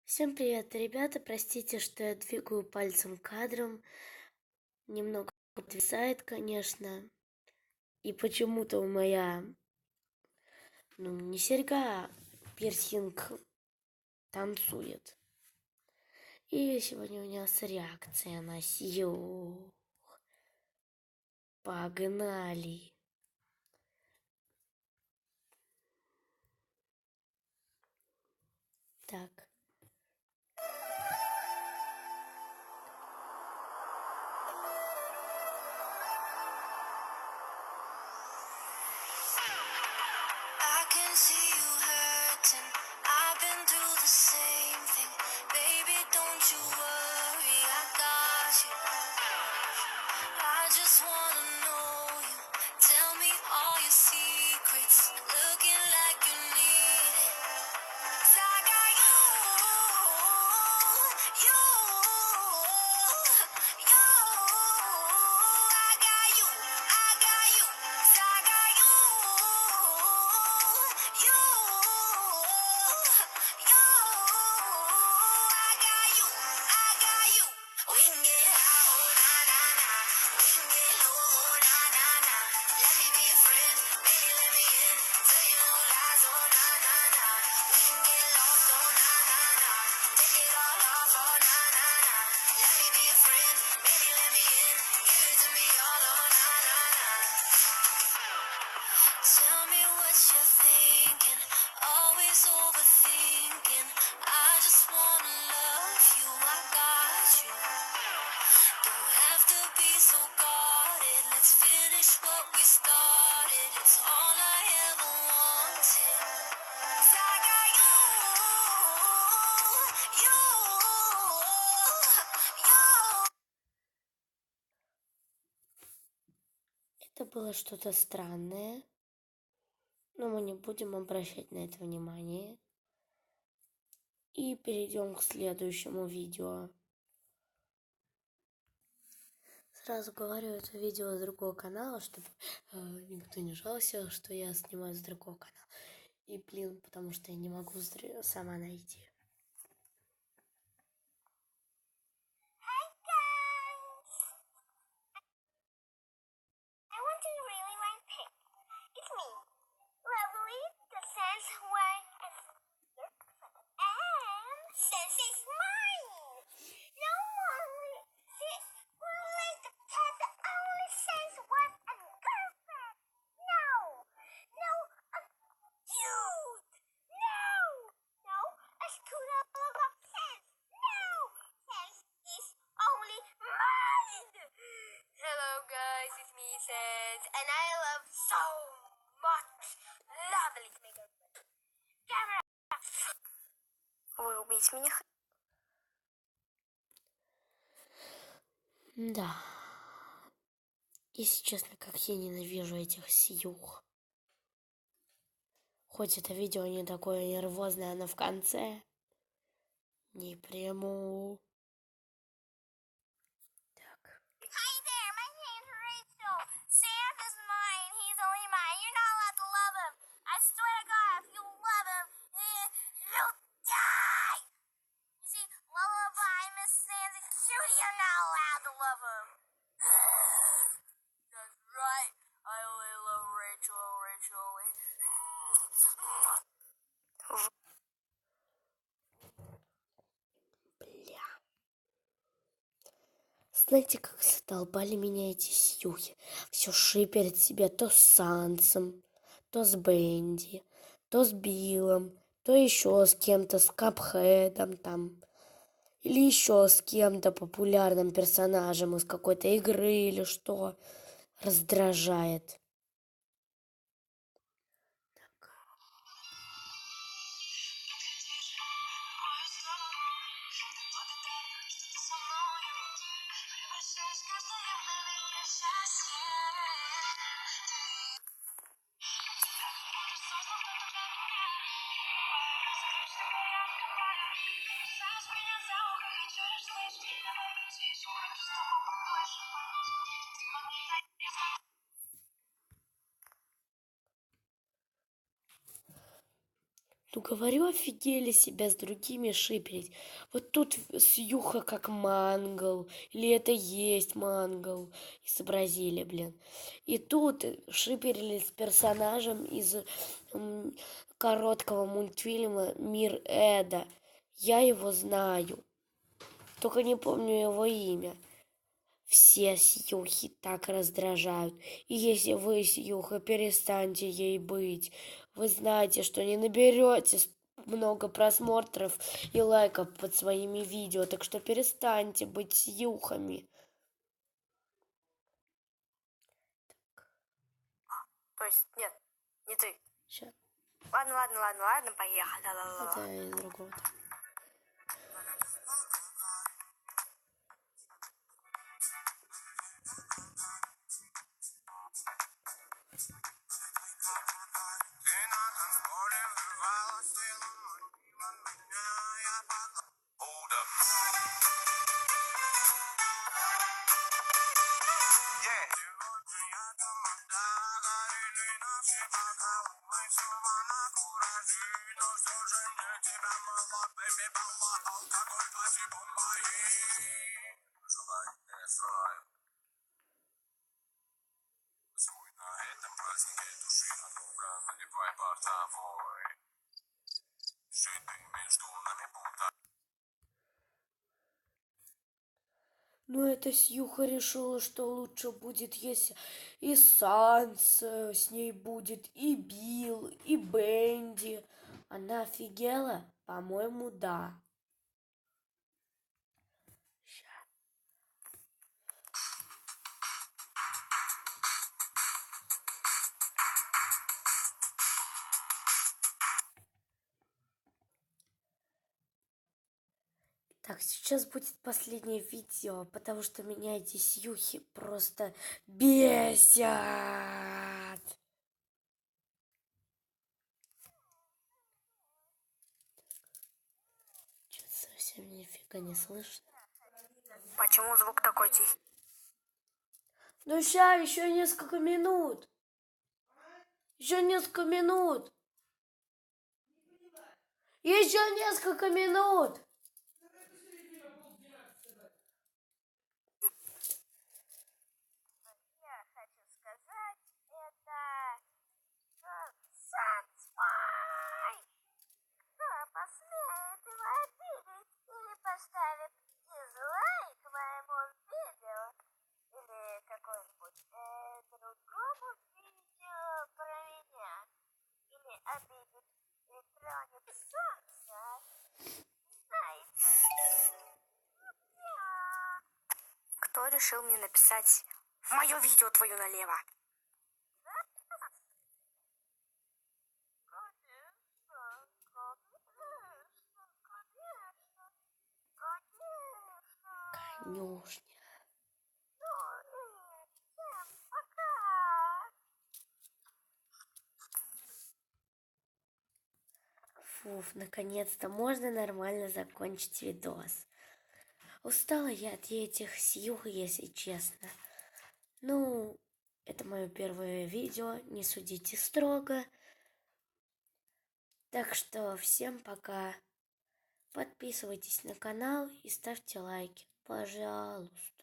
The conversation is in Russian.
Всем привет, ребята! Простите, что я двигаю пальцем кадром. Немного подвисает, конечно. И почему-то у моя, не серьга, а пирсинг танцует. И сегодня у нас реакция на сью. Погнали! Так. I can see you hurting. I've been through the same thing. Baby, don't you worry, I got you. I just wanna know you. Tell me all your secrets. Looking like you need it. 'Cause I got you. You. You. I got you. I got you. 'Cause I got you. You. You. I got you. I got you. We can get high, oh na na na. We can get low, oh na na na. Let me be a friend, baby, let me in. Tell you no lies, oh na na na. We can get lost, oh na na na. Take it all off, oh na na na. Let me be a friend, baby, let me in. Give it to me all, oh na na na. Tell me what you're thinking, always overthinking. I just wanna love you, I got you. Don't have to be so guarded. Let's finish what we started. It's all I ever wanted. 'Cause I got you. You. You. Это было что-то странное, но мы не будем обращать на это внимание. И перейдем к следующему видео. Сразу говорю, это видео с другого канала, чтобы никто не жаловался, что я снимаю с другого канала. И, потому что я не могу сама найти. Hi guys! I want to really my pick. It's me, Lovely, the Sense One, and Sense is mine! No one like the cat that only sense one and girlfriend! No! No! Cute! No! No! A scooter of sense! No! Sense is only mine! Hello guys, it's me Sense, and I love so much Lovely to make a camera. Вы убить меня? Да. Если честно, как я ненавижу этих сьюх. Хоть это видео не такое нервозное, но в конце не приму. Так. Hi there, my name's Rachel. Sam is mine. He's only mine. You're not allowed to love him. I swear to God, if you love him, you'll die. You see, Lullaby, Miss Sandy, Cutie, you're not allowed to love him. That's right. I only love Rachel. Бля. Знаете, как задолбали меня эти сьюхи? Все шиперят себя то с Сансом, то с Бенди, то с Биллом, то еще с кем-то, с Капхедом там. Или еще с кем-то популярным персонажем из какой-то игры или что. Раздражает. Ну, говорю, офигели себя с другими шиперить. Вот тут Сьюха как мангл, или это есть мангл, изобразили, блин. И тут шиперили с персонажем из короткого мультфильма «Мир Эда». Я его знаю, только не помню его имя. Все Сьюхи так раздражают. И если вы, Сьюха, перестаньте ей быть, вы знаете, что не наберете много просмотров и лайков под своими видео, так что перестаньте быть Сьюхами. То есть, нет, не ты. Сейчас. Ладно, поехали. Это из другого. Ну, это Сьюха решила, что лучше будет, если и Санса с ней будет, и Билл, и Бенди. Она офигела? По-моему, да. Так, сейчас будет последнее видео, потому что меня эти Сьюхи просто бесят. Что-то совсем нифига не слышно. Почему звук такой тихий? Ну ща, еще несколько минут. Еще несколько минут. Еще несколько минут. Я хочу сказать, это Сансмай. Кто посмеет его обидеть или поставит дизлайк моему видео или какое-нибудь другому видео про меня, или обидит и тронет Санса, знаете, кто решил мне написать в мое видео твою налево? Конюшня. Фуф, наконец-то можно нормально закончить видос. Устала я от этих Сьюх, если честно. Ну, это мое первое видео, не судите строго. Так что всем пока. Подписывайтесь на канал и ставьте лайки, пожалуйста.